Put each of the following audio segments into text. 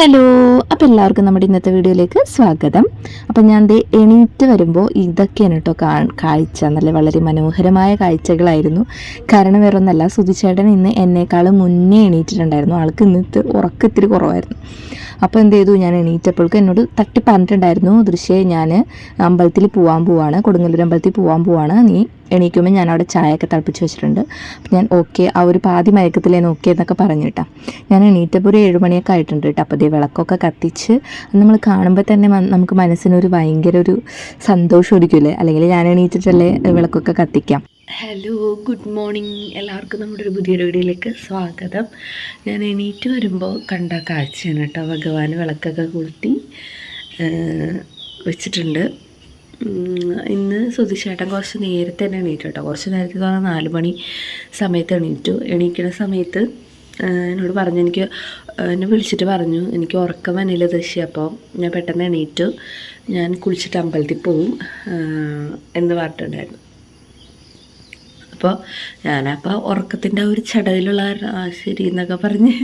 Hello, അപ്പോൾ എല്ലാവർക്കും നമ്മുടെ ഇന്നത്തെ വീഡിയോയിലേക്ക് സ്വാഗതം. അപ്പോൾ ഞാൻ എണീറ്റ് വരുമ്പോൾ ഇതൊക്കെയാണ് കേട്ടോ കാഴ്ച. നല്ല വളരെ മനോഹരമായ കാഴ്ചകളായിരുന്നു. കാരണം വേറെ ഒന്നല്ല, സുധിച്ചേട്ടൻ ഇന്ന് എന്നേക്കാളും മുന്നേ എണീറ്റിട്ടുണ്ടായിരുന്നു. ആൾക്ക് ഇന്നത്തെ ഉറക്കത്തിരി കുറവായിരുന്നു. അപ്പോൾ എന്ത് ചെയ്തു, ഞാൻ എണീറ്റപ്പോഴേക്കും എന്നോട് തട്ടി പറഞ്ഞിട്ടുണ്ടായിരുന്നു, ദൃശ്യേ ഞാൻ അമ്പലത്തിൽ പോകാൻ പോവാണ്, കൊടുങ്ങല്ലൂർ അമ്പലത്തിൽ പോകാൻ പോവാണ്, നീ എണീക്കുമ്പോൾ ഞാൻ അവിടെ ചായയൊക്കെ തിളപ്പിച്ച് വെച്ചിട്ടുണ്ട്. അപ്പം ഞാൻ ഓക്കെ, ആ ഒരു പാതി മയക്കത്തിൽ ഞാൻ ഓക്കെ എന്നൊക്കെ പറഞ്ഞു കേട്ടോ. ഞാൻ എണീറ്റപ്പോൾ ഒരു 7 മണിയൊക്കെ ആയിട്ടുണ്ട് കേട്ടോ. അപ്പോൾ വിളക്കൊക്കെ കത്തിച്ച് നമ്മൾ കാണുമ്പോൾ തന്നെ നമുക്ക് മനസ്സിനൊരു ഭയങ്കര ഒരു സന്തോഷം ഒരിക്കില്ലേ, അല്ലെങ്കിൽ ഞാൻ എണീറ്റിട്ടല്ലേ വിളക്കൊക്കെ കത്തിക്കാം. ഹലോ, ഗുഡ് മോർണിംഗ് എല്ലാവർക്കും. നമ്മുടെ ഒരു പുതിയ വീഡിയോയിലേക്ക് സ്വാഗതം. ഞാൻ എണീറ്റ് വരുമ്പോൾ കണ്ട കാഴ്ചയാണ് കേട്ടോ. ഭഗവാൻ വിളക്കൊക്കെ കൊളുത്തി വെച്ചിട്ടുണ്ട്. ഇന്ന് സുധിച്ചേട്ടൻ കുറച്ച് നേരത്തെ തന്നെ എണീറ്റു കേട്ടോ. കുറച്ച് നേരത്തെ പറഞ്ഞാൽ 4 മണി സമയത്ത് എണീറ്റു. എണീക്കുന്ന സമയത്ത് എന്നോട് പറഞ്ഞു, എന്നെ വിളിച്ചിട്ട് പറഞ്ഞു എനിക്ക് ഉറക്കം വന്നില്ല ദൃശ്യം. അപ്പോൾ ഞാൻ പെട്ടെന്ന് എണീറ്റു, ഞാൻ കുളിച്ചിട്ട് അമ്പലത്തിൽ പോവും എന്ന് പറഞ്ഞിട്ടുണ്ടായിരുന്നു. അപ്പോൾ ഞാനപ്പോൾ ഉറക്കത്തിൻ്റെ ഒരു ചടയിലുള്ള ശരി എന്നൊക്കെ പറഞ്ഞ്,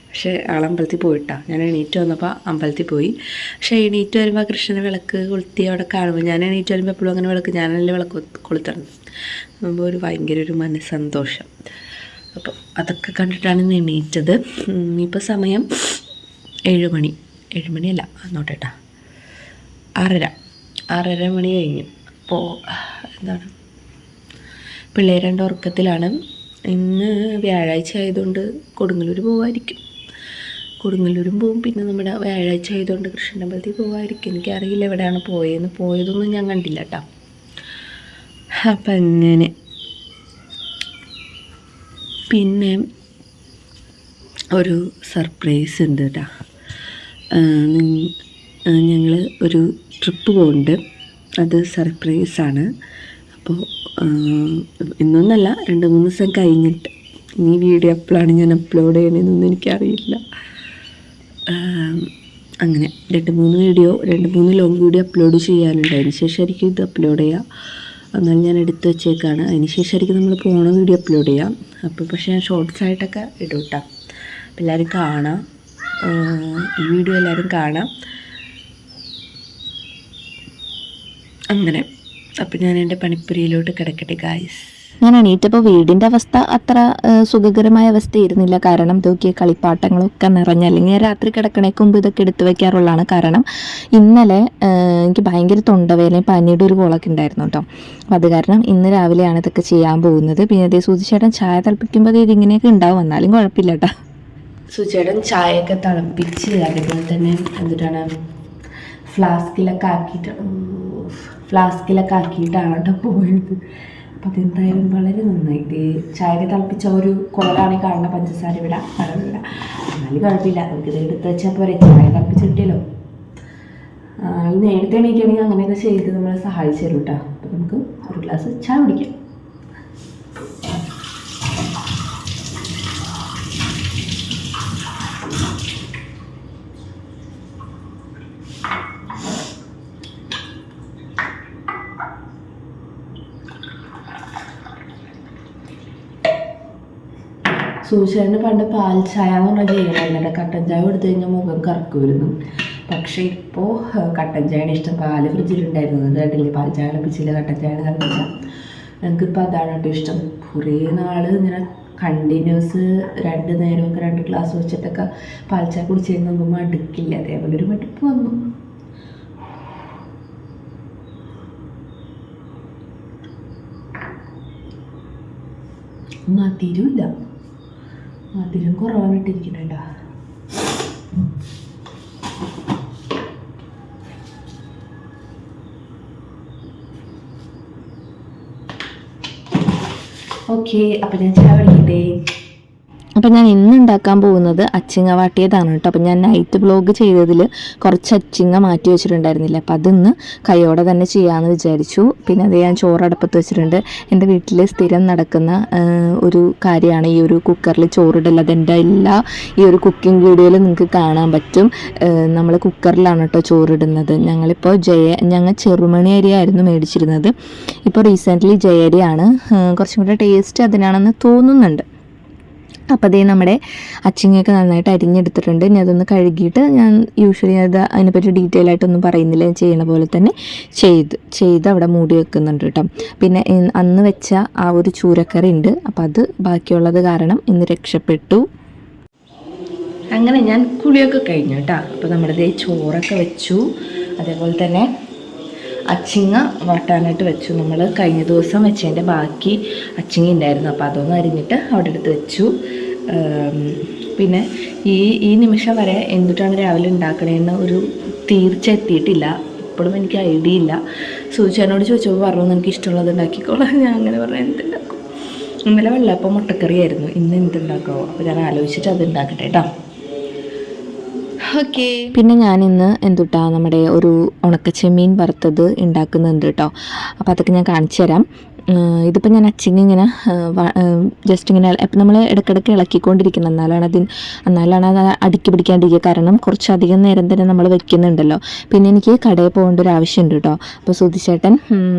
പക്ഷേ ആളമ്പലത്തിൽ പോയിട്ടാണ്. ഞാൻ എണീറ്റ് വന്നപ്പോൾ അമ്പലത്തിൽ പോയി. പക്ഷേ എണീറ്റ് വരുമ്പോൾ കൃഷ്ണന് വിളക്ക് കൊളുത്തി അവിടെ കാണുമ്പോൾ, ഞാൻ എണീറ്റ് വരുമ്പോൾ എപ്പോഴും അങ്ങനെ വിളക്ക് ഞാനല്ലേ വിളക്ക് കൊളുത്തണം. അപ്പോൾ ഒരു ഭയങ്കര ഒരു മനസ്സന്തോഷം. അപ്പോൾ അതൊക്കെ കണ്ടിട്ടാണ് ഇന്ന് എണീറ്റത്. ഇപ്പോൾ സമയം 7 മണി, 7 മണിയല്ല നോട്ടേട്ടാ, 6:30 മണി കഴിഞ്ഞു. അപ്പോൾ എന്താണ്, പിള്ളേർ 2 ഉറക്കത്തിലാണ്. ഇന്ന് വ്യാഴാഴ്ച ആയതുകൊണ്ട് കൊടുങ്ങല്ലൂർ പോവായിരിക്കും. കൊടുങ്ങല്ലൂരും പോവും. പിന്നെ നമ്മുടെ വ്യാഴാഴ്ച ആയതുകൊണ്ട് കൃഷ്ണൻ്റെ അമ്പലത്തിൽ പോവായിരിക്കും. എനിക്കറിയില്ല എവിടെയാണ് പോയതൊന്നും ഞാൻ കണ്ടില്ല കേട്ടോ. അപ്പം അങ്ങനെ പിന്നെ ഒരു സർപ്രൈസ് ഉണ്ട് കേട്ടോ. ഞങ്ങൾ ഒരു ട്രിപ്പ് പോകുന്നുണ്ട്, അത് സർപ്രൈസാണ്. അപ്പോൾ ഇന്നൊന്നല്ല, 2-3 ദിവസം കഴിഞ്ഞിട്ട്. ഈ വീഡിയോ എപ്പോഴാണ് ഞാൻ അപ്ലോഡ് ചെയ്യണമെന്നൊന്നും എനിക്കറിയില്ല. അങ്ങനെ 2-3 ലോങ് വീഡിയോ അപ്ലോഡ് ചെയ്യാനുണ്ട്. അതിന് ശേഷമായിരിക്കും ഇത് അപ്ലോഡ് ചെയ്യുക. എന്നാലും ഞാൻ എടുത്ത് വെച്ചേക്കാണ്. അതിന് ശേഷമായിരിക്കും നമ്മൾ പോണ വീഡിയോ അപ്ലോഡ് ചെയ്യാം. അപ്പോൾ പക്ഷേ ഞാൻ ഷോർട്സ് ആയിട്ടൊക്കെ ഇടും കേട്ടോ. അപ്പോൾ എല്ലാവരും കാണാം, ഈ വീഡിയോ എല്ലാവരും കാണാം. അങ്ങനെ അപ്പോൾ ഞാൻ എൻ്റെ പണിപ്പുരയിലോട്ട് കിടക്കട്ടെ ഗായ്സ്. ഞാൻ എണീറ്റപ്പോൾ വീടിൻ്റെ അവസ്ഥ അത്ര സുഖകരമായ അവസ്ഥയായിരുന്നില്ല. കാരണം ഇതൊക്കെ കളിപ്പാട്ടങ്ങളൊക്കെ നിറഞ്ഞ, അല്ലെങ്കിൽ ഞാൻ രാത്രി കിടക്കണേക്ക് മുമ്പ് ഇതൊക്കെ എടുത്തു വയ്ക്കാറുള്ളതാണ്. കാരണം ഇന്നലെ എനിക്ക് ഭയങ്കര തൊണ്ടവേദനയും പനിയുടെ ഒരു കോളൊക്കെ ഉണ്ടായിരുന്നു കേട്ടോ. അപ്പം അത് കാരണം ഇന്ന് രാവിലെയാണ് ഇതൊക്കെ ചെയ്യാൻ പോകുന്നത്. പിന്നെ അതേ സുധിച്ചേട്ടൻ ചായ തിളപ്പിക്കുമ്പോൾ ഇതിങ്ങനെയൊക്കെ ഉണ്ടാവും, എന്നാലും കുഴപ്പമില്ല കേട്ടോ. സുധിച്ചേട്ടൻ ചായയൊക്കെ തിളപ്പിച്ച് അതേപോലെ തന്നെ എന്നിട്ടാണ് ഫ്ലാസ്കിലൊക്കെ ആക്കിയിട്ടാണ് കേട്ടോ പോയത്. അപ്പം അതെന്തായാലും വളരെ നന്നായിട്ട് ചായ തിളപ്പിച്ച ഒരു കുളറാണെങ്കിൽ കാണുന്ന പഞ്ചസാര വിടാം, പഴമില്ല, എന്നാലും കുഴപ്പമില്ല. നമുക്കിത് എടുത്ത് വെച്ചാൽ പോരെ, ചായ തിളപ്പിച്ചിട്ടില്ലോ. നേരത്തെ എണീക്കുകയാണെങ്കിൽ അങ്ങനെയൊക്കെ ചെയ്ത് നമ്മളെ സഹായിച്ചു തരും കേട്ടോ. അപ്പം നമുക്ക് ഒരു ഗ്ലാസ് ചായ കുടിക്കാം. സൂചിച്ചേട്ടന് പണ്ട് പാൽ ചായ എന്ന് പറഞ്ഞാൽ ചെയ്യണമായിരുന്നു. കട്ടൻ ചായ കൊടുത്തു കഴിഞ്ഞാൽ മുഖം കറക്കുമായിരുന്നു. പക്ഷേ ഇപ്പോൾ കട്ടൻ ചായയുടെ ഇഷ്ടം. പാല് ഫ്രിഡ്ജിലുണ്ടായിരുന്നു, അത് കണ്ടില്ലേ, പാൽ ചായ തിളപ്പിച്ചില്ല, കട്ടൻ ചായ തിളപ്പിച്ച. ഞങ്ങൾക്കിപ്പോൾ അതാണ് കേട്ടോ ഇഷ്ടം. കുറേ നാൾ ഇങ്ങനെ കണ്ടിന്യൂസ് 2 നേരമൊക്കെ 2 ഗ്ലാസ് വെച്ചിട്ടൊക്കെ പാൽ ചായ കുടിച്ച് കഴിഞ്ഞ് നോക്കുമ്പോൾ അടുക്കില്ല. അതേപോലെ ഒരു മടുപ്പ് വന്നു. മധുരമില്ല, മധുരം കുറവായിട്ടിരിക്കുന്നുണ്ടോ. ഓക്കെ, അപ്പം ഞാൻ ചായ കുടിക്കട്ടെ. അപ്പം ഞാൻ ഇന്ന് ഉണ്ടാക്കാൻ പോകുന്നത് അച്ചിങ്ങ വാട്ടിയതാണ് കേട്ടോ. അപ്പം ഞാൻ നൈറ്റ് വ്ലോഗ് ചെയ്തതിൽ കുറച്ച് അച്ചിങ്ങ മാറ്റി വെച്ചിട്ടുണ്ടായിരുന്നില്ല. അപ്പം അതിന്ന് കൈയോടെ തന്നെ ചെയ്യാമെന്ന് വിചാരിച്ചു. പിന്നെ അത് ഞാൻ ചോറടുപ്പത്ത് വെച്ചിട്ടുണ്ട്. എൻ്റെ വീട്ടിൽ സ്ഥിരം നടക്കുന്ന ഒരു കാര്യമാണ് ഈ ഒരു കുക്കറിൽ ചോറിടൽ. അതെൻ്റെ ഈ ഒരു കുക്കിംഗ് വീഡിയോയിൽ നിങ്ങൾക്ക് കാണാൻ പറ്റും. നമ്മൾ കുക്കറിലാണ് കേട്ടോ ചോറിടുന്നത്. ഞങ്ങളിപ്പോൾ ഞങ്ങൾ ചെറുമണി അരിയായിരുന്നു മേടിച്ചിരുന്നത്. ഇപ്പോൾ റീസെൻ്റ്ലി ജയ അരിയാണ്. കുറച്ചും കൂടെ ടേസ്റ്റ് അതിനാണെന്ന് തോന്നുന്നുണ്ട്. അപ്പോൾ അതേ നമ്മുടെ അച്ചിങ്ങയൊക്കെ നന്നായിട്ട് അരിഞ്ഞെടുത്തിട്ടുണ്ട്. ഇനി അതൊന്ന് കഴുകിയിട്ട് ഞാൻ യൂഷ്വലി അതിനെപ്പറ്റി ഡീറ്റെയിൽ ആയിട്ടൊന്നും പറയുന്നില്ല, ചെയ്യണ പോലെ തന്നെ ചെയ്ത് അവിടെ മൂടി വെക്കുന്നുണ്ട് കേട്ടോ. പിന്നെ അന്ന് വെച്ച ആ ഒരു ചൂരക്കറി ഉണ്ട്, അപ്പോൾ അത് ബാക്കിയുള്ളത് കാരണം ഇന്ന് രക്ഷപ്പെട്ടു. അങ്ങനെ ഞാൻ കുളിയൊക്കെ കഴിഞ്ഞു കേട്ടോ. അപ്പോൾ നമ്മുടെ ചോറൊക്കെ വെച്ചു, അതേപോലെ തന്നെ അച്ചിങ്ങ വാട്ടാനായിട്ട് വെച്ചു. നമ്മൾ കഴിഞ്ഞ ദിവസം വെച്ചതിൻ്റെ ബാക്കി അച്ചിങ്ങ ഉണ്ടായിരുന്നു, അപ്പോൾ അതൊന്ന് അരിഞ്ഞിട്ട് അവിടെ എടുത്ത് വെച്ചു. പിന്നെ ഈ നിമിഷം വരെ എന്തിട്ടാണ് രാവിലെ ഉണ്ടാക്കണേന്ന് ഒരു തീർച്ച എത്തിയിട്ടില്ല. ഇപ്പോഴും എനിക്ക് ഐഡിയ ഇല്ല. സൂചിച്ചേനോട് ചോദിച്ചപ്പോൾ പറഞ്ഞു എനിക്ക് ഇഷ്ടമുള്ളത് ഉണ്ടാക്കിക്കോളാം. ഞാൻ അങ്ങനെ പറഞ്ഞു എന്തുണ്ടാക്കും. ഇന്നലെ വെള്ളപ്പം മുട്ടക്കറിയായിരുന്നു, ഇന്ന് എന്തുണ്ടാക്കാമോ, അപ്പോൾ ഞാൻ ആലോചിച്ചിട്ട് അത് ഉണ്ടാക്കട്ടെ കേട്ടോ. ഓക്കെ, പിന്നെ ഞാനിന്ന് നമ്മുടെ ഒരു ഉണക്കച്ചെമ്മീൻ വറുത്തത് ഉണ്ടാക്കുന്നുണ്ട് കേട്ടോ. അപ്പോൾ അതൊക്കെ ഞാൻ കാണിച്ചു തരാം. ഇതിപ്പോൾ ഞാൻ അച്ചിങ്ങ ഇങ്ങനെ ജസ്റ്റ് ഇങ്ങനെ ഇപ്പം നമ്മൾ ഇടയ്ക്കിടയ്ക്ക് ഇളക്കിക്കൊണ്ടിരിക്കണം, എന്നാലാണ് അത് അടുക്കി പിടിക്കാണ്ടിരിക്കുക. കാരണം കുറച്ചധികം നേരം തന്നെ നമ്മൾ വെക്കുന്നുണ്ടല്ലോ. പിന്നെ എനിക്ക് കടയിൽ പോകേണ്ട ഒരു ആവശ്യമുണ്ട് കേട്ടോ. അപ്പോൾ സുധിച്ചേട്ടൻ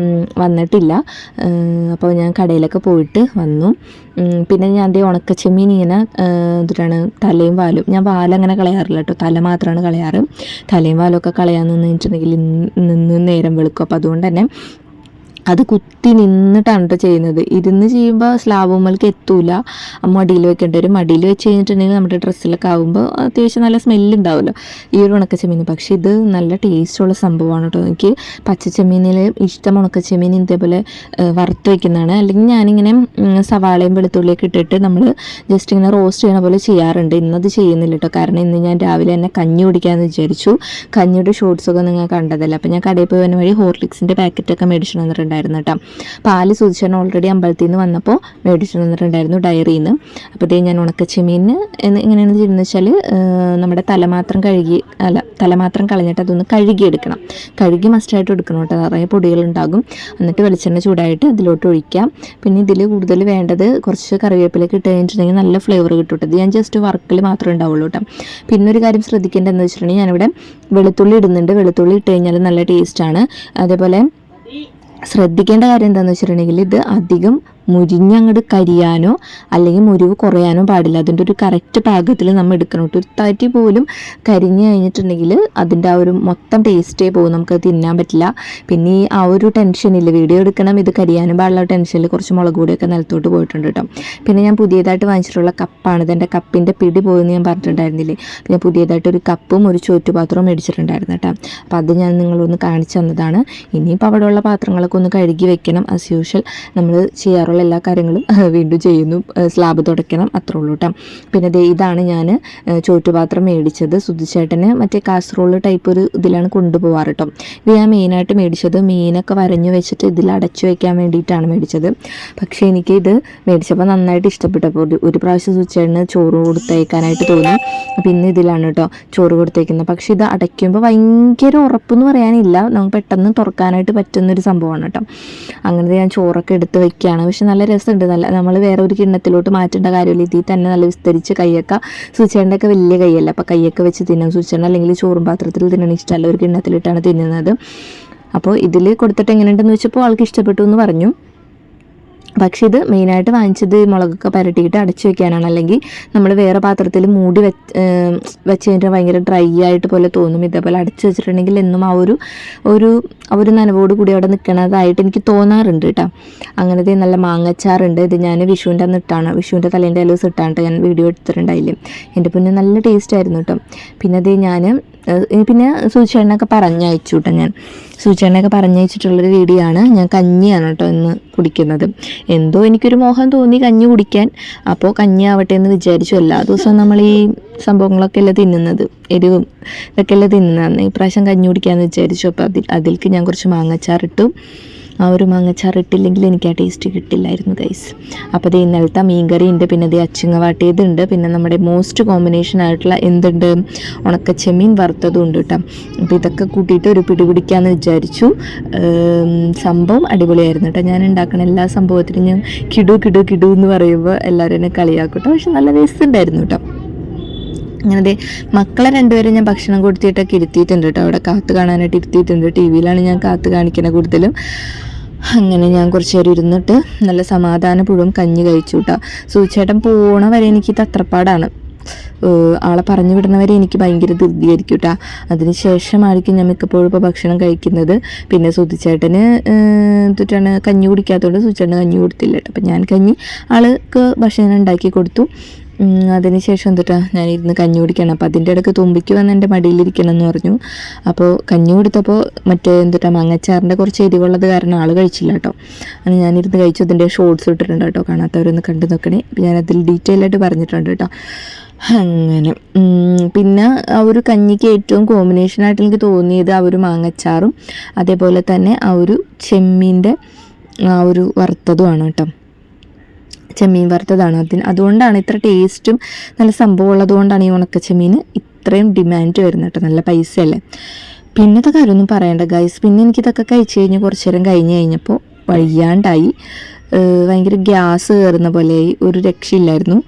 വന്നിട്ടില്ല, അപ്പോൾ ഞാൻ കടയിലൊക്കെ പോയിട്ട് വന്നു. പിന്നെ ഞാൻ ഉണക്കച്ചെമ്മീൻ ഇങ്ങനെ എന്തിട്ടാണ് തലയും വാലും, ഞാൻ വാലങ്ങനെ കളയാറില്ല കേട്ടോ, തല മാത്രമാണ് കളയാറ്. തലയും വാലൊക്കെ കളയാമെന്ന് വെച്ചിട്ടുണ്ടെങ്കിൽ നിന്ന് നേരം വെളുക്കും. അപ്പോൾ അതുകൊണ്ട് തന്നെ അത് കുത്തി നിന്നിട്ടാണ് കേട്ടോ ചെയ്യുന്നത്. ഇരുന്ന് ചെയ്യുമ്പോൾ സ്ലാബുമ്മൾക്ക് എത്തൂല, മടിയിൽ വെക്കേണ്ടി വരും. മടിയിൽ വെച്ച് കഴിഞ്ഞിട്ടുണ്ടെങ്കിൽ നമ്മുടെ ഡ്രസ്സിലൊക്കെ ആകുമ്പോൾ അത്യാവശ്യം നല്ല സ്മെല്ലുണ്ടാവുമല്ലോ ഈ ഒരു ഉണക്കച്ചെമ്മീൻ. പക്ഷേ ഇത് നല്ല ടേസ്റ്റുള്ള സംഭവമാണ് കേട്ടോ. എനിക്ക് പച്ചച്ചെമ്മീനിൽ ഇഷ്ടം ഉണക്കച്ചെമ്മീൻ ഇതേപോലെ വറുത്ത് വയ്ക്കുന്നതാണ്. അല്ലെങ്കിൽ ഞാനിങ്ങനെ സവാളയും വെളുത്തുള്ളിയൊക്കെ ഇട്ടിട്ട് നമ്മൾ ജസ്റ്റ് ഇങ്ങനെ റോസ്റ്റ് ചെയ്യണ പോലെ ചെയ്യാറുണ്ട്. ഇന്നത് ചെയ്യുന്നില്ല കേട്ടോ, കാരണം ഇന്ന് ഞാൻ രാവിലെ തന്നെ കഞ്ഞി കുടിക്കാമെന്ന് വിചാരിച്ചു. കഞ്ഞിയുടെ ഷോർട്സൊക്കെ നിങ്ങൾ കണ്ടതല്ല. അപ്പോൾ ഞാൻ കടയിൽ പോയി വന്ന വഴി ഹോർലിക്സിൻ്റെ പാക്കറ്റൊക്കെ മേടിച്ചു വന്നിട്ടുണ്ട് കേട്ടോ. പാല് സൂചിച്ചാണ് ഓൾറെഡി അമ്പലത്തിൽ നിന്ന് വന്നപ്പോൾ മേടിച്ചു തന്നിട്ടുണ്ടായിരുന്നു ഡയറിയിൽ നിന്ന്. അപ്പോൾ ഇതേ ഞാൻ ഉണക്കച്ചെമ്മീന് എങ്ങനെയാണെന്ന് ചെയ്യുന്നത് വെച്ചാൽ നമ്മുടെ തലമാത്രം കളഞ്ഞിട്ട് അതൊന്ന് കഴുകിയെടുക്കണം. കഴുകി മസ്റ്റായിട്ട് എടുക്കണം കേട്ടോ, നിറയെ പൊടികളുണ്ടാകും. എന്നിട്ട് വെളിച്ചെണ്ണ ചൂടായിട്ട് അതിലോട്ട് ഒഴിക്കാം. പിന്നെ ഇതിൽ കൂടുതൽ വേണ്ടത് കുറച്ച് കറിവേപ്പിലൊക്കെ ഇട്ട് കഴിഞ്ഞിട്ടുണ്ടെങ്കിൽ നല്ല ഫ്ലേവർ കിട്ടും കേട്ടോ. ഇത് ഞാൻ ജസ്റ്റ് വർക്കിൽ മാത്രമേ ഉണ്ടാവുള്ളൂ കേട്ടോ. പിന്നെ ഒരു കാര്യം ശ്രദ്ധിക്കേണ്ടത് എന്ന് വെച്ചിട്ടുണ്ടെങ്കിൽ ഞാനിവിടെ വെളുത്തുള്ളി ഇടുന്നുണ്ട്. വെളുത്തുള്ളി ഇട്ട് കഴിഞ്ഞാൽ നല്ല ടേസ്റ്റാണ്. അതേപോലെ ശ്രദ്ധിക്കേണ്ട കാര്യം എന്താണെന്ന് വെച്ചിട്ടുണ്ടെങ്കിൽ ഇത് അധികം മുരിഞ്ഞങ്ങോട്ട് കരിയാനോ അല്ലെങ്കിൽ മുരിവ് കുറയാനോ പാടില്ല. അതിൻ്റെ ഒരു കറക്റ്റ് പാകത്തിൽ നമ്മൾ എടുക്കണം കേട്ടോ. ഒരു തരി പോലും കരിഞ്ഞ് കഴിഞ്ഞിട്ടുണ്ടെങ്കിൽ അതിൻ്റെ ആ ഒരു മൊത്തം ടേസ്റ്റേ പോകും, നമുക്കത് തിന്നാൻ പറ്റില്ല. പിന്നെ ഈ ആ ഒരു ടെൻഷനില്ല, വീഡിയോ എടുക്കണം ഇത് കരിയാനും പാടുള്ള ടെൻഷനിൽ കുറച്ച് മുളക് പൊടിയൊക്കെ നിലത്തോട്ട് പോയിട്ടുണ്ട് കേട്ടോ. പിന്നെ ഞാൻ പുതിയതായിട്ട് വാങ്ങിച്ചിട്ടുള്ള കപ്പാണ്. ഇതെൻ്റെ കപ്പിൻ്റെ പിടി പോയെന്ന് ഞാൻ പറഞ്ഞിട്ടുണ്ടായിരുന്നില്ലേ. പിന്നെ പുതിയതായിട്ട് ഒരു കപ്പും ഒരു ചോറ്റുപാത്രവും മേടിച്ചിട്ടുണ്ടായിരുന്നു കേട്ടോ. അപ്പോൾ അത് ഞാൻ നിങ്ങളൊന്ന് കാണിച്ചു തന്നതാണ്. ഇനിയിപ്പോൾ അവിടെയുള്ള പാത്രങ്ങളൊക്കെ ഒന്ന് കഴുകി വെക്കണം. ആസ് യൂഷ്വൽ നമ്മൾ ചെയ്യാറുള്ള എല്ലാ കാര്യങ്ങളും വീണ്ടും ചെയ്യുന്നു. സ്ലാബ് തുടയ്ക്കണം, അത്രേ ഉള്ളൂ കേട്ടോ. പിന്നെ ഇതാണ് ഞാൻ ചോറ്റുപാത്രം മേടിച്ചത്. സുധിച്ചേട്ടന് മറ്റേ കാസറോള് ടൈപ്പ് ഒരു ഇതിലാണ് കൊണ്ടുപോകാറ് കേട്ടോ. ഇത് ഞാൻ മെയിനായിട്ട് മേടിച്ചത് മീനൊക്കെ വരഞ്ഞു വെച്ചിട്ട് ഇതിൽ അടച്ചു വയ്ക്കാൻ വേണ്ടിയിട്ടാണ് മേടിച്ചത്. പക്ഷേ എനിക്ക് ഇത് മേടിച്ചപ്പോൾ നന്നായിട്ട് ഇഷ്ടപ്പെട്ടപ്പോൾ ഒരു പ്രാവശ്യം സുധിച്ചേട്ടന് ചോറ് കൊടുത്തയക്കാനായിട്ട് തോന്നി. അപ്പോൾ ഇന്ന് ഇതിലാണ് കേട്ടോ ചോറ് കൊടുത്തേക്കുന്നത്. പക്ഷേ ഇത് അടയ്ക്കുമ്പോൾ ഭയങ്കര ഉറപ്പെന്ന് പറയാനില്ല, നമുക്ക് പെട്ടെന്ന് തുറക്കാനായിട്ട് പറ്റുന്നൊരു സംഭവമാണ് കേട്ടോ. അങ്ങനെ ഞാൻ ചോറൊക്കെ എടുത്ത് വയ്ക്കുകയാണ്. പക്ഷെ നല്ല രസമുണ്ട്. നമ്മൾ വേറെ ഒരു കിണ്ണത്തിലോട്ട് മാറ്റേണ്ട കാര്യമില്ല. ഇതിൽ തന്നെ നല്ല വിസ്തരിച്ച് കൈയൊക്കെ സൂചിച്ചേൻ്റെ ഒക്കെ വലിയ കൈയല്ല, അപ്പോൾ കൈയൊക്കെ വെച്ച് തിന്നാൻ സൂചിച്ചേണ്ട. അല്ലെങ്കിൽ ചോറും പാത്രത്തിൽ തിന്നണ ഇഷ്ടമല്ല, ഒരു കിണ്ണത്തിലിട്ടാണ് തിന്നുന്നത്. അപ്പോൾ ഇതിൽ കൊടുത്തിട്ട് എങ്ങനെയുണ്ടെന്ന് വെച്ചപ്പോൾ ആൾക്ക് ഇഷ്ടപ്പെട്ടു എന്ന് പറഞ്ഞു. പക്ഷേ ഇത് മെയിനായിട്ട് വാങ്ങിച്ചത് മുളകൊക്കെ പരട്ടിയിട്ട് അടച്ചു വെക്കാനാണ്. അല്ലെങ്കിൽ നമ്മൾ വേറെ പാത്രത്തിൽ മൂടി വെച്ച് കഴിഞ്ഞിട്ട് ഭയങ്കര ഡ്രൈ ആയിട്ട് പോലെ തോന്നും. ഇതേപോലെ അടച്ചു വെച്ചിട്ടുണ്ടെങ്കിൽ എന്നും ആ ഒരു നനവോട് കൂടി അവിടെ നിൽക്കണതായിട്ട് എനിക്ക് തോന്നാറുണ്ട് കേട്ടോ. അങ്ങനത്തെ നല്ല മാങ്ങച്ചാറുണ്ട്. ഇത് ഞാൻ വിഷുവിൻ്റെ അന്ന് ഇട്ടാണ്, വിഷുവിൻ്റെ തലേൻ്റെ ദിവസം ഇട്ടാണ് ഞാൻ വീഡിയോ എടുത്തിട്ടുണ്ടായില്ലേ. എൻ്റെ പിന്നെ നല്ല ടേസ്റ്റ് ആയിരുന്നു കേട്ടോ. പിന്നെ അത് ഞാൻ പിന്നെ സൂചിച്ചേട്ടനൊക്കെ പറഞ്ഞയച്ചു കേട്ടോ. ഞാൻ സൂചിച്ചേട്ടനൊക്കെ പറഞ്ഞയച്ചിട്ടുള്ളൊരു വീഡിയോ ആണ്. ഞാൻ കഞ്ഞിയാണ് കേട്ടോ ഇന്ന് കുടിക്കുന്നത്. എന്തോ എനിക്കൊരു മോഹം തോന്നി കഞ്ഞി കുടിക്കാൻ. അപ്പോൾ കഞ്ഞി ആവട്ടെ എന്ന് വിചാരിച്ചു. എല്ലാ ദിവസവും നമ്മൾ ഈ സംഭവങ്ങളൊക്കെ അല്ലേ തിന്നുന്നത്, എരിവും ഇതൊക്കെ അല്ലേ തിന്നുന്നതെന്ന്. ഈ പ്രാവശ്യം കഞ്ഞി കുടിക്കാമെന്ന് വിചാരിച്ചു. അപ്പോൾ അതിലേക്ക് ഞാൻ കുറച്ച് മാങ്ങച്ചാറിട്ടു. ആ ഒരു മാങ്ങച്ചാറ് ഇട്ടില്ലെങ്കിൽ എനിക്ക് ആ ടേസ്റ്റ് കിട്ടില്ലായിരുന്നു ഗൈസ്. അപ്പോൾ ഇത് ഇന്നലത്തെ മീൻകറി ഉണ്ട്, പിന്നെ ഇത് അച്ചിങ്ങ വാട്ടിയതുണ്ട്, പിന്നെ നമ്മുടെ മോസ്റ്റ് കോമ്പിനേഷൻ ആയിട്ടുള്ള എന്തുണ്ട് ഉണക്കച്ചെമ്മീൻ വറുത്തതും ഉണ്ട് കേട്ടോ. അപ്പോൾ ഇതൊക്കെ കൂട്ടിയിട്ട് ഒരു പിടി പിടിക്കാമെന്ന് വിചാരിച്ചു. സംഭവം അടിപൊളിയായിരുന്നു കേട്ടോ. ഞാൻ ഉണ്ടാക്കുന്ന എല്ലാ സംഭവത്തിനും ഞാൻ കിടു എന്ന് പറയുമ്പോൾ എല്ലാവരും എന്നെ കളിയാക്കും കേട്ടോ. പക്ഷെ നല്ല ടേസ്റ്റ് ഉണ്ടായിരുന്നു കേട്ടോ. അങ്ങനെ മക്കളെ രണ്ടുപേരും ഞാൻ ഭക്ഷണം കൊടുത്തിട്ടൊക്കെ ഇരുത്തിയിട്ടുണ്ട് കേട്ടോ. അവിടെ കാത്ത് കാണാനായിട്ട് ഇരുത്തിയിട്ടുണ്ട്. ടി വിയിലാണ് ഞാൻ കാത്ത് കാണിക്കുന്നത് കൂടുതലും. അങ്ങനെ ഞാൻ കുറച്ച് നേരം ഇരുന്നിട്ട് നല്ല സമാധാനപൂർവ്വം കഞ്ഞി കഴിച്ചു കേട്ടോ. സൂചേട്ടൻ പോണ വരെ എനിക്ക് തത്രപ്പാടാണ്. ആളെ പറഞ്ഞു വിടുന്നവരെ എനിക്ക് ഭയങ്കര ധൃതിയായിരിക്കും കേട്ടോ. അതിന് ശേഷമായിരിക്കും ഞാൻ മിക്കപ്പോഴും ഇപ്പോൾ ഭക്ഷണം കഴിക്കുന്നത്. പിന്നെ സുധിച്ചേട്ടന് എന്നിട്ടാണ് കഞ്ഞി കുടിക്കാത്തതുകൊണ്ട് സുധിച്ചേട്ടന് കഞ്ഞി കൊടുത്തില്ല കേട്ടോ. അപ്പം ഞാൻ കഞ്ഞി ആൾക്ക് ഭക്ഷണം ഉണ്ടാക്കി കൊടുത്തു. അതിന് ശേഷം എന്തിട്ടാണ് ഞാനിരുന്ന് കഞ്ഞി കുടിക്കണം. അപ്പോൾ അതിൻ്റെ ഇടയ്ക്ക് തുമ്പിക്ക് വന്ന് എൻ്റെ മടിയിലിരിക്കണം എന്ന് പറഞ്ഞു. അപ്പോൾ കഞ്ഞി കൊടുത്തപ്പോൾ മറ്റേ മാങ്ങച്ചാറിൻ്റെ കുറച്ച് എരിവുള്ളത് കാരണം ആൾ കഴിച്ചില്ല കേട്ടോ. അങ്ങനെ ഞാനിരുന്ന് കഴിച്ചു. അതിൻ്റെ ഷോർട്സ് ഇട്ടിട്ടുണ്ട് കേട്ടോ, കാണാത്തവരൊന്ന് കണ്ടു നോക്കണേ. ഞാനതിൽ ഡീറ്റെയിൽ ആയിട്ട് പറഞ്ഞിട്ടുണ്ട് കേട്ടോ. അങ്ങനെ പിന്നെ ആ ഒരു കഞ്ഞിക്ക് ഏറ്റവും കോമ്പിനേഷനായിട്ട് എനിക്ക് തോന്നിയത് ആ ഒരു മാങ്ങച്ചാറും അതേപോലെ തന്നെ ആ ഒരു ചെമ്മീൻ്റെ ആ ഒരു വറുത്തതുമാണ് കേട്ടോ. ചെമ്മീൻ വറുത്തതാണ്. അതുകൊണ്ടാണ് ഇത്ര ടേസ്റ്റും നല്ല സംഭവം ഉള്ളതുകൊണ്ടാണ് ഈ ഉണക്കച്ചെമ്മീന് ഇത്രയും ഡിമാൻഡ് വരുന്നത് കേട്ടോ. നല്ല പൈസയല്ലേ. പിന്നത്തെ കാര്യമൊന്നും പറയണ്ട ഗൈസ്. പിന്നെ എനിക്കിതൊക്കെ കഴിച്ച് കഴിഞ്ഞ് കുറച്ച് നേരം കഴിഞ്ഞപ്പോൾ വയ്യാണ്ടായി. ഭയങ്കര ഗ്യാസ് കയറുന്ന പോലെയായി. ഒരു രക്ഷയില്ലായിരുന്നു.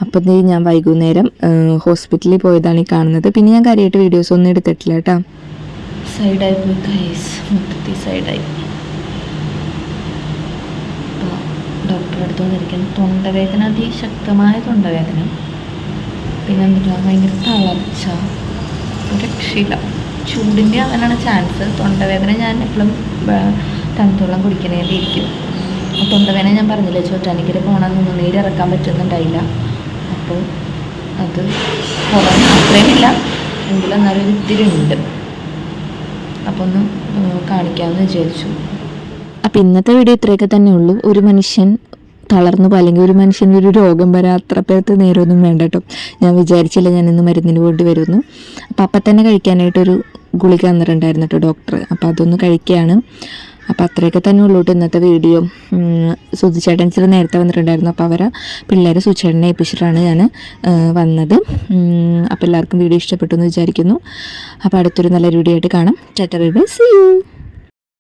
അപ്പം ഞാൻ വൈകുന്നേരം ഹോസ്പിറ്റലിൽ പോയതാണ് ഈ കാണുന്നത്. പിന്നെ ഞാൻ കാര്യമായിട്ട് വീഡിയോസ് ഒന്നും എടുത്തിട്ടില്ല കേട്ടോ. സൈഡായി പോയി ഗൈസ്, മൊത്തത്തിൽ സൈഡായി. ഡോക്ടറെ അടുത്ത് വന്നിരിക്കുന്നു. തൊണ്ടവേദന, അതിശക്തമായ തൊണ്ടവേദന. പിന്നെ എന്താ ഭയങ്കര തളർച്ച, രക്ഷയില്ല. ചൂടിൻ്റെ അങ്ങനെയാണ് ചാൻസ്. തൊണ്ടവേദന ഞാൻ എപ്പോഴും തണുത്തുവെള്ളം കുടിക്കണേണ്ടിയിരിക്കും. തൊണ്ടവേദന ഞാൻ പറഞ്ഞില്ലേ, ചോറ്റാനിക്കര പോകണമെന്നൊന്നും നീരിറക്കാൻ പറ്റുന്നുണ്ടായില്ല. അപ്പോൾ അത് കുറഞ്ഞ അത്രയുമില്ല എങ്കിലും എന്നാലും ഒരു ഇത്തിരി ഉണ്ട്. അപ്പോൾ ഒന്ന് കാണിക്കാമെന്ന് വിചാരിച്ചു. അപ്പോൾ ഇന്നത്തെ വീഡിയോ ഇത്രയൊക്കെ തന്നെ ഉള്ളൂ. ഒരു മനുഷ്യൻ തളർന്നു പോകും അല്ലെങ്കിൽ ഒരു മനുഷ്യന് ഒരു രോഗം വരാൻ അത്ര പേർക്ക് നേരമൊന്നും വേണ്ട കേട്ടോ. ഞാൻ വിചാരിച്ചില്ല ഞാൻ ഇന്ന് മരുന്നിന് കൊണ്ട് വരുന്നു. അപ്പം തന്നെ കഴിക്കാനായിട്ടൊരു ഗുളിക തന്നിട്ടുണ്ടായിരുന്നു കേട്ടോ ഡോക്ടർ. അപ്പോൾ അതൊന്ന് കഴിക്കുകയാണ്. അപ്പോൾ അത്രയൊക്കെ തന്നെ ഉള്ളൂ കേട്ടോ ഇന്നത്തെ വീഡിയോ. സുധിച്ചേട്ടൻ ഇച്ചിരി നേരത്തെ വന്നിട്ടുണ്ടായിരുന്നു. അപ്പോൾ അവരെ പിള്ളേരെ സുധിച്ചേട്ടനെ ഏൽപ്പിച്ചിട്ടാണ് ഞാൻ വന്നത്. അപ്പോൾ എല്ലാവർക്കും വീഡിയോ ഇഷ്ടപ്പെട്ടു എന്ന് വിചാരിക്കുന്നു. അപ്പോൾ അടുത്തൊരു നല്ല വീഡിയോ ആയിട്ട് കാണാം. Tata bye bye, see U.